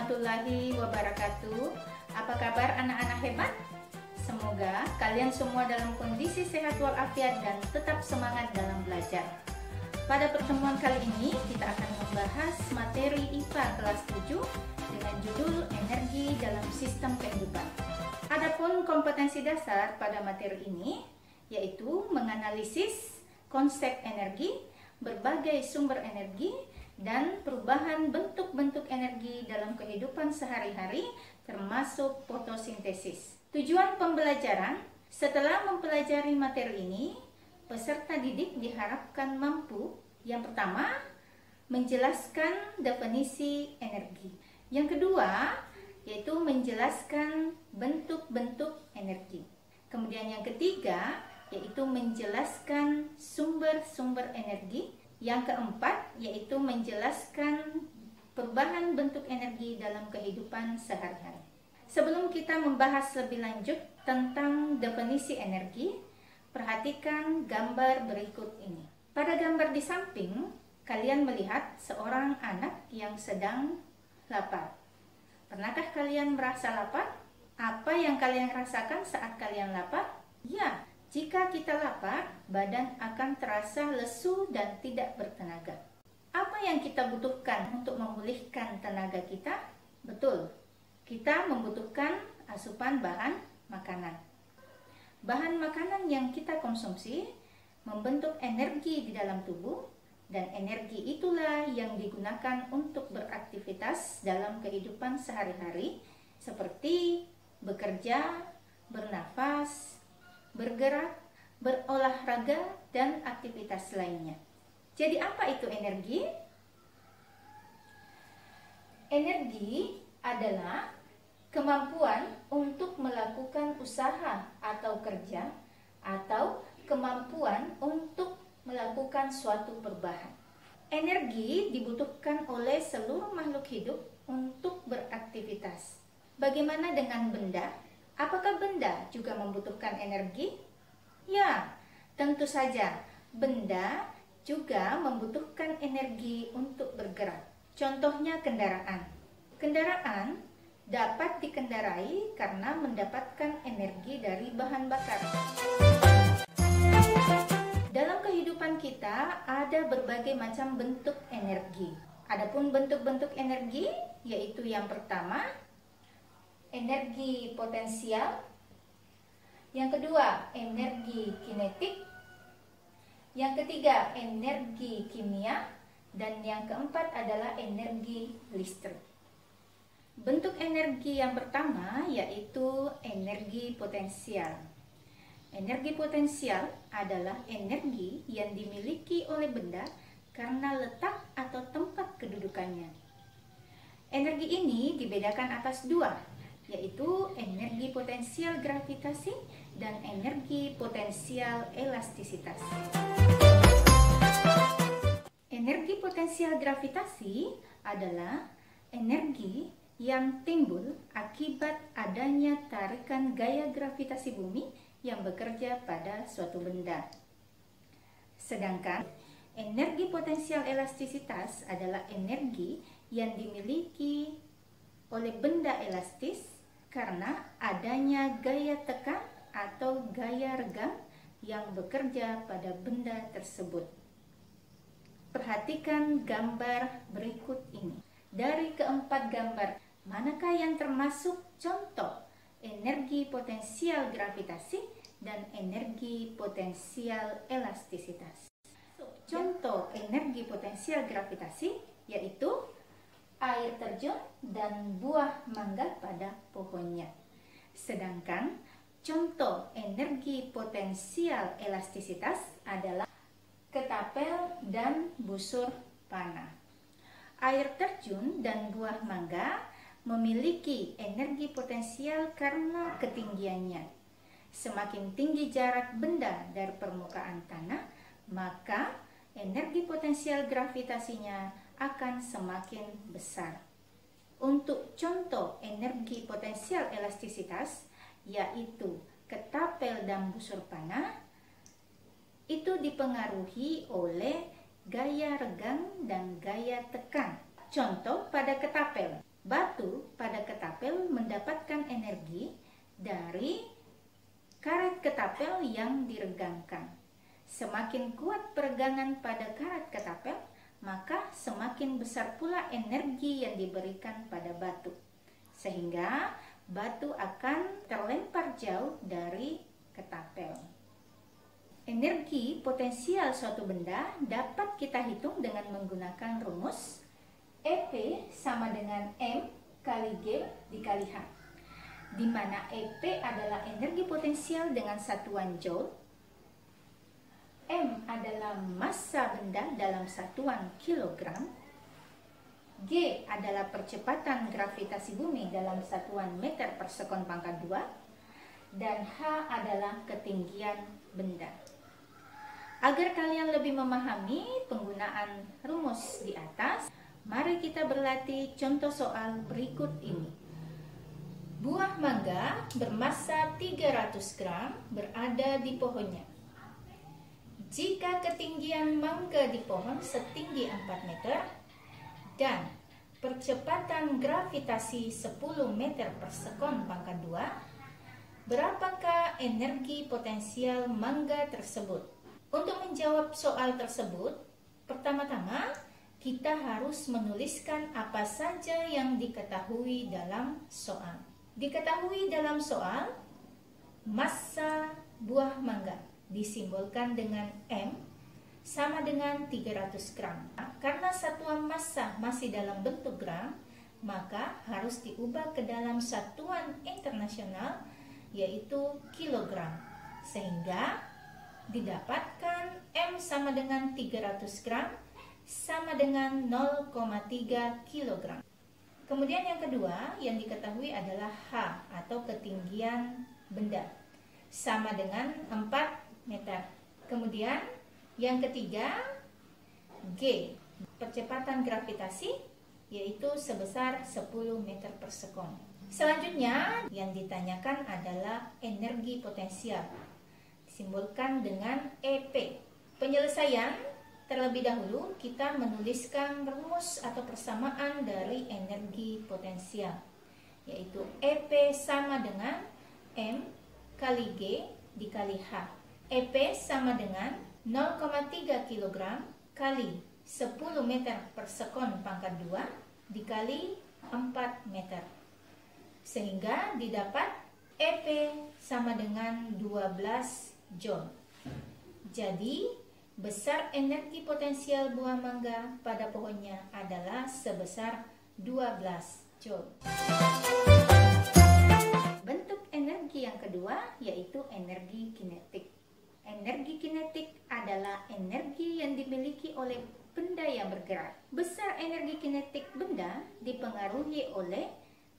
warahmatullahi wabarakatuh. Apa kabar anak-anak hebat? Semoga kalian semua dalam kondisi sehat walafiat dan tetap semangat dalam belajar. Pada pertemuan kali ini kita akan membahas materi IPA kelas 7 dengan judul Energi dalam Sistem Kehidupan. Adapun kompetensi dasar pada materi ini yaitu menganalisis konsep energi, berbagai sumber energi, dan perubahan bentuk-bentuk energi dalam kehidupan sehari-hari termasuk fotosintesis. Tujuan pembelajaran, setelah mempelajari materi ini, peserta didik diharapkan mampu, yang pertama, menjelaskan definisi energi. Yang kedua, yaitu menjelaskan bentuk-bentuk energi. Kemudian yang ketiga, yaitu menjelaskan sumber-sumber energi. Yang keempat, yaitu menjelaskan perubahan bentuk energi dalam kehidupan sehari-hari. Sebelum kita membahas lebih lanjut tentang definisi energi, perhatikan gambar berikut ini. Pada gambar di samping, kalian melihat seorang anak yang sedang lapar. Pernahkah kalian merasa lapar? Apa yang kalian rasakan saat kalian lapar? Ya, jika kita lapar, badan akan terasa lesu dan tidak bertenaga. Apa yang kita butuhkan untuk memulihkan tenaga kita? Betul, kita membutuhkan asupan bahan makanan. Bahan makanan yang kita konsumsi membentuk energi di dalam tubuh, dan energi itulah yang digunakan untuk beraktivitas dalam kehidupan sehari-hari seperti bekerja, bernafas, bergerak, berolahraga, dan aktivitas lainnya. Jadi apa itu energi? Energi adalah kemampuan untuk melakukan usaha atau kerja, atau kemampuan untuk melakukan suatu perubahan. Energi dibutuhkan oleh seluruh makhluk hidup untuk beraktivitas. Bagaimana dengan benda? Apakah benda juga membutuhkan energi? Ya, tentu saja. Benda juga membutuhkan energi untuk bergerak. Contohnya kendaraan. Kendaraan dapat dikendarai karena mendapatkan energi dari bahan bakar. Dalam kehidupan kita ada berbagai macam bentuk energi. Adapun bentuk-bentuk energi yaitu yang pertama, energi potensial, yang kedua energi kinetik, yang ketiga energi kimia, dan yang keempat adalah energi listrik. Bentuk energi yang pertama yaitu energi potensial. Energi potensial adalah energi yang dimiliki oleh benda karena letak atau tempat kedudukannya. Energi ini dibedakan atas dua, yaitu energi potensial gravitasi dan energi potensial elastisitas. Energi potensial gravitasi adalah energi yang timbul akibat adanya tarikan gaya gravitasi bumi yang bekerja pada suatu benda. Sedangkan energi potensial elastisitas adalah energi yang dimiliki oleh benda elastis karena adanya gaya tekan atau gaya regang yang bekerja pada benda tersebut. Perhatikan gambar berikut ini. Dari keempat gambar, manakah yang termasuk contoh energi potensial gravitasi dan energi potensial elastisitas? Contoh energi potensial gravitasi yaitu air terjun dan buah mangga pada pohonnya. Sedangkan contoh energi potensial elastisitas adalah ketapel dan busur panah. Air terjun dan buah mangga memiliki energi potensial karena ketinggiannya. Semakin tinggi jarak benda dari permukaan tanah, maka energi potensial gravitasinya akan semakin besar. Untuk contoh energi potensial elastisitas, yaitu ketapel dan busur panah, itu dipengaruhi oleh gaya regang dan gaya tekan. Contoh pada ketapel, Batu pada ketapel mendapatkan energi dari karet ketapel yang diregangkan. Semakin kuat peregangan pada karet ketapel, maka semakin besar pula energi yang diberikan pada batu, sehingga batu akan terlempar jauh dari ketapel. Energi potensial suatu benda dapat kita hitung dengan menggunakan rumus EP sama dengan M kali G dikali H, di mana EP adalah energi potensial dengan satuan Joule, M adalah massa benda dalam satuan kilogram, G adalah percepatan gravitasi bumi dalam satuan meter per sekon pangkat 2, dan H adalah ketinggian benda. Agar kalian lebih memahami penggunaan rumus di atas, mari kita berlatih contoh soal berikut ini. Buah mangga bermassa 300 gram berada di pohonnya. Jika ketinggian mangga di pohon setinggi 4 meter dan percepatan gravitasi 10 meter per sekon pangkat 2, berapakah energi potensial mangga tersebut? Untuk menjawab soal tersebut, pertama-tama kita harus menuliskan apa saja yang diketahui dalam soal. Diketahui dalam soal, massa buah mangga disimbolkan dengan M sama dengan 300 gram. Karena satuan massa masih dalam bentuk gram, maka harus diubah ke dalam satuan internasional yaitu kilogram. Sehingga didapatkan M sama dengan 300 gram sama dengan 0,3 kg. Kemudian yang kedua yang diketahui adalah H atau ketinggian benda sama dengan 4 meter. Kemudian yang ketiga G, percepatan gravitasi yaitu sebesar 10 meter per sekon. Selanjutnya yang ditanyakan adalah energi potensial, disimbolkan dengan EP. Penyelesaian terlebih dahulu kita menuliskan rumus atau persamaan dari energi potensial, yaitu EP sama dengan M kali G dikali H. EP sama dengan 0,3 kg kali 10 meter per sekon pangkat 2 dikali 4 meter. Sehingga didapat EP sama dengan 12 Joule. Jadi, besar energi potensial buah mangga pada pohonnya adalah sebesar 12 Joule. Bentuk energi yang kedua yaitu energi kinetik. Energi kinetik adalah energi yang dimiliki oleh benda yang bergerak. Besar energi kinetik benda dipengaruhi oleh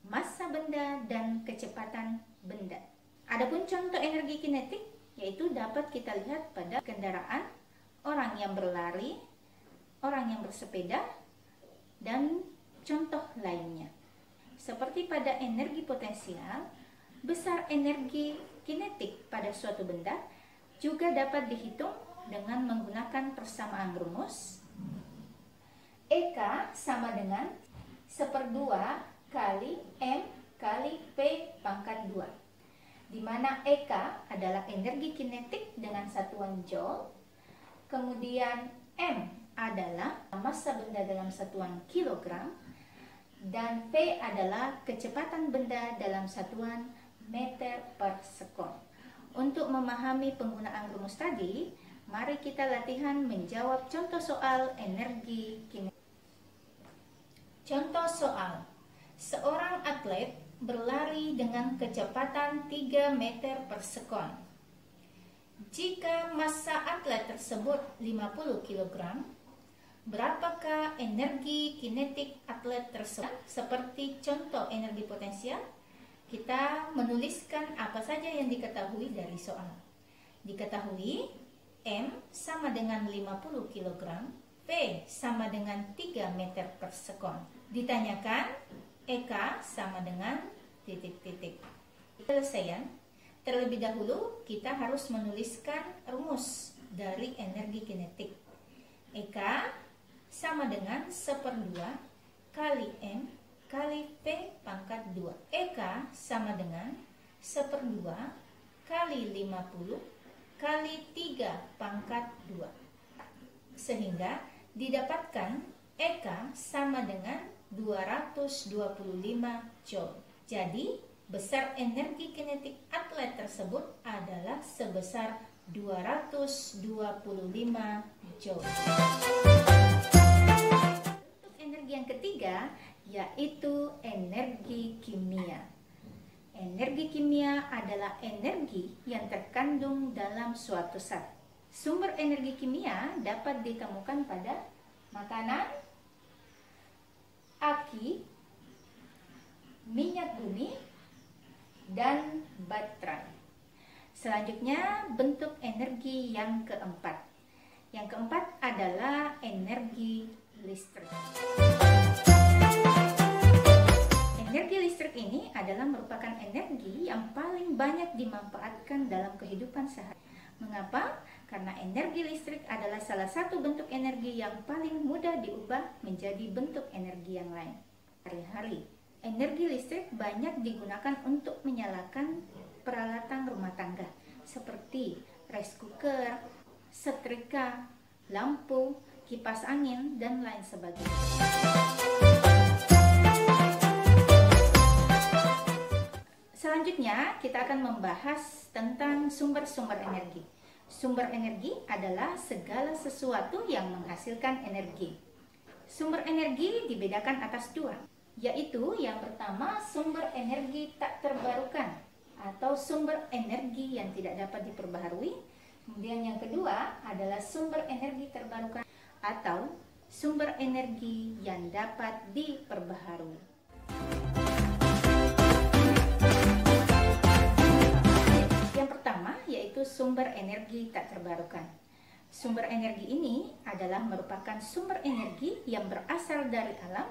massa benda dan kecepatan benda. Adapun contoh energi kinetik yaitu dapat kita lihat pada kendaraan, orang yang berlari, orang yang bersepeda, dan contoh lainnya. Seperti pada energi potensial, besar energi kinetik pada suatu benda juga dapat dihitung dengan menggunakan persamaan rumus EK sama dengan 1/2 kali M kali P pangkat 2, di mana EK adalah energi kinetik dengan satuan Joule, kemudian M adalah massa benda dalam satuan kilogram, dan P adalah kecepatan benda dalam satuan meter per sekon. Untuk memahami penggunaan rumus tadi, mari kita latihan menjawab contoh soal energi kinetik. Contoh soal, seorang atlet berlari dengan kecepatan 3 meter per sekon. Jika massa atlet tersebut 50 kg, berapakah energi kinetik atlet tersebut? Seperti contoh energi potensial, kita menuliskan apa saja yang diketahui dari soal. Diketahui M sama dengan 50 kg, P sama dengan 3 meter per sekon. Ditanyakan EK sama dengan titik-titik. Penyelesaian, terlebih dahulu kita harus menuliskan rumus dari energi kinetik. EK sama dengan 1/2 kali M kali V pangkat 2. EK sama dengan 1/2 kali 50 kali 3 pangkat 2. Sehingga didapatkan EK sama dengan 225 Joule. Jadi, besar energi kinetik atlet tersebut adalah sebesar 225 Joule. Untuk energi yang ketiga yaitu energi kimia. Energi kimia adalah energi yang terkandung dalam suatu zat. Sumber energi kimia dapat ditemukan pada makanan, aki, minyak bumi, dan baterai. Selanjutnya, bentuk energi yang keempat. Yang keempat adalah energi listrik. Energi listrik ini adalah merupakan energi yang paling banyak dimanfaatkan dalam kehidupan sehari. Mengapa? Karena energi listrik adalah salah satu bentuk energi yang paling mudah diubah menjadi bentuk energi yang lain. Hari-hari, energi listrik banyak digunakan untuk menyalakan peralatan rumah tangga seperti rice cooker, setrika, lampu, kipas angin, dan lain sebagainya. Selanjutnya, kita akan membahas tentang sumber-sumber energi. Sumber energi adalah segala sesuatu yang menghasilkan energi. Sumber energi dibedakan atas dua, yaitu yang pertama sumber energi tak terbarukan atau sumber energi yang tidak dapat diperbaharui. Kemudian yang kedua adalah sumber energi terbarukan atau sumber energi yang dapat diperbaharui. Yaitu sumber energi tak terbarukan. Sumber energi ini adalah merupakan sumber energi yang berasal dari alam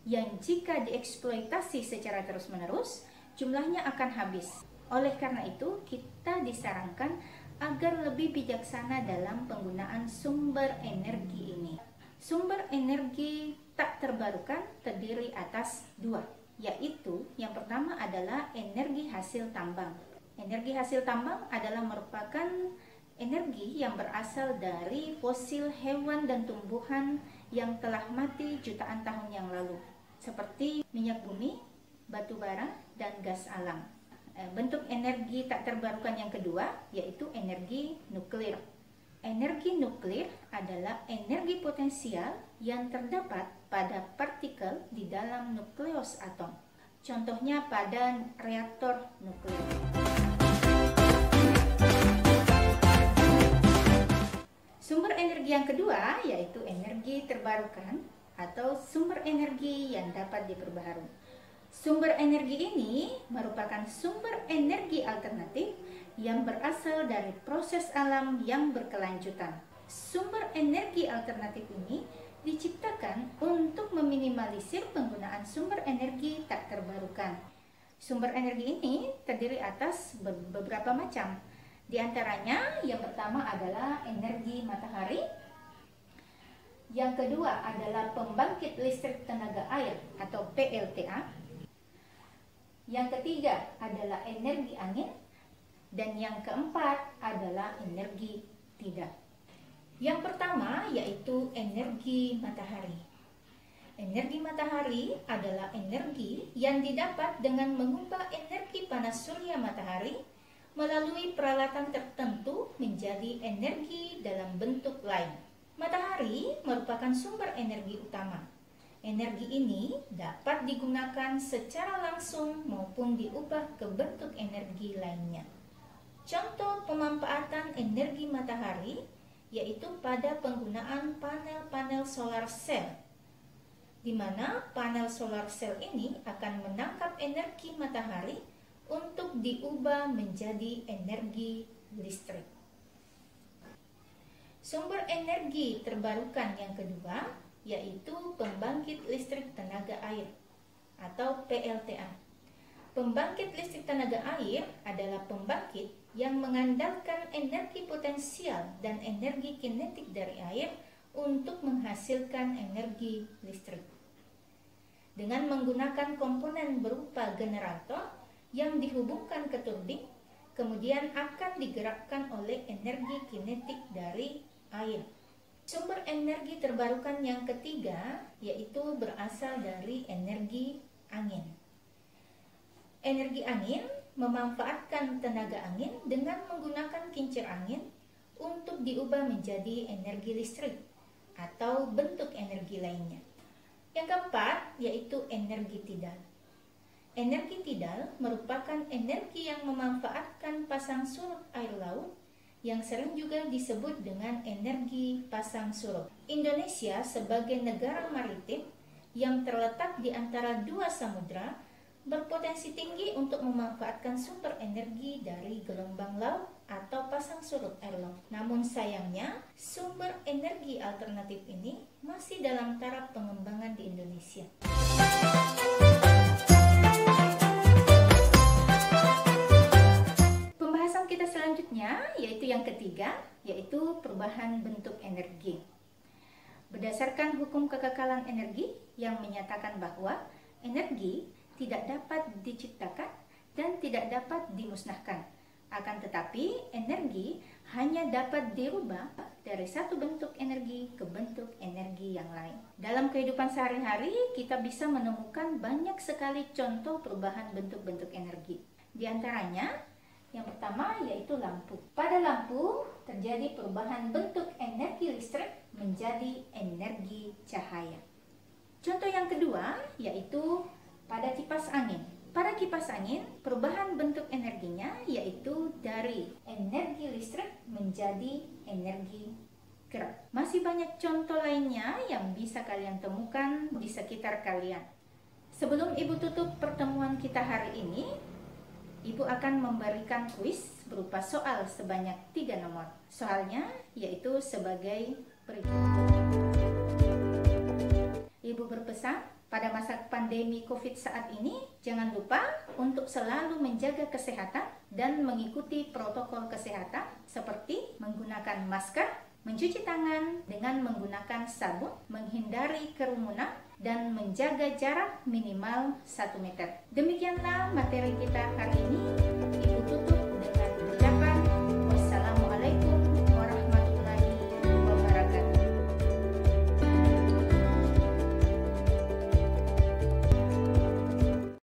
yang jika dieksploitasi secara terus-menerus jumlahnya akan habis. Oleh karena itu, kita disarankan agar lebih bijaksana dalam penggunaan sumber energi ini. Sumber energi tak terbarukan terdiri atas dua, yaitu yang pertama adalah energi hasil tambang. Energi hasil tambang adalah merupakan energi yang berasal dari fosil hewan dan tumbuhan yang telah mati jutaan tahun yang lalu, seperti minyak bumi, batu bara, dan gas alam. Bentuk energi tak terbarukan yang kedua yaitu energi nuklir. Energi nuklir adalah energi potensial yang terdapat pada partikel di dalam nukleus atom. Contohnya pada reaktor nuklir. Sumber energi yang kedua yaitu energi terbarukan atau sumber energi yang dapat diperbaharui. Sumber energi ini merupakan sumber energi alternatif yang berasal dari proses alam yang berkelanjutan. Sumber energi alternatif ini diciptakan untuk meminimalisir penggunaan sumber energi tak terbarukan. Sumber energi ini terdiri atas beberapa macam. Di antaranya, yang pertama adalah energi matahari. Yang kedua adalah pembangkit listrik tenaga air atau PLTA. Yang ketiga adalah energi angin. Dan yang keempat adalah energi tidak. Yang pertama yaitu energi matahari. Energi matahari adalah energi yang didapat dengan mengubah energi panas surya matahari melalui peralatan tertentu menjadi energi dalam bentuk lain. Matahari merupakan sumber energi utama. Energi ini dapat digunakan secara langsung maupun diubah ke bentuk energi lainnya. Contoh pemanfaatan energi matahari yaitu pada penggunaan panel-panel solar cell, di mana panel solar cell ini akan menangkap energi matahari untuk diubah menjadi energi listrik. Sumber energi terbarukan yang kedua yaitu pembangkit listrik tenaga air atau PLTA. Pembangkit listrik tenaga air adalah pembangkit yang mengandalkan energi potensial dan energi kinetik dari air untuk menghasilkan energi listrik. dengan menggunakan komponen berupa generator yang dihubungkan ke turbin, kemudian akan digerakkan oleh energi kinetik dari air. Sumber energi terbarukan yang ketiga yaitu berasal dari energi angin. Energi angin memanfaatkan tenaga angin dengan menggunakan kincir angin untuk diubah menjadi energi listrik atau bentuk energi lainnya. Yang keempat yaitu energi tidal. Energi tidal merupakan energi yang memanfaatkan pasang surut air laut yang sering juga disebut dengan energi pasang surut. Indonesia sebagai negara maritim yang terletak di antara dua samudra berpotensi tinggi untuk memanfaatkan sumber energi dari gelombang laut atau pasang surut air laut. Namun sayangnya, sumber energi alternatif ini masih dalam taraf pengembangan di Indonesia. Pembahasan kita selanjutnya yaitu yang ketiga, yaitu perubahan bentuk energi. Berdasarkan hukum kekekalan energi yang menyatakan bahwa energi tidak dapat diciptakan dan tidak dapat dimusnahkan. Akan tetapi, energi hanya dapat dirubah dari satu bentuk energi ke bentuk energi yang lain. Dalam kehidupan sehari-hari, kita bisa menemukan banyak sekali contoh perubahan bentuk-bentuk energi. Di antaranya, yang pertama yaitu lampu. Pada lampu, terjadi perubahan bentuk energi listrik menjadi energi cahaya. Contoh yang kedua yaitu pada kipas angin. Pada kipas angin, perubahan bentuk energinya yaitu dari energi listrik menjadi energi gerak. Masih banyak contoh lainnya yang bisa kalian temukan di sekitar kalian. Sebelum Ibu tutup pertemuan kita hari ini, Ibu akan memberikan kuis berupa soal sebanyak 3 nomor. Soalnya yaitu sebagai berikut. Ibu berpesan, pada masa pandemi COVID saat ini, jangan lupa untuk selalu menjaga kesehatan dan mengikuti protokol kesehatan seperti menggunakan masker, mencuci tangan dengan menggunakan sabun, menghindari kerumunan, dan menjaga jarak minimal 1 meter. Demikianlah materi kita hari ini.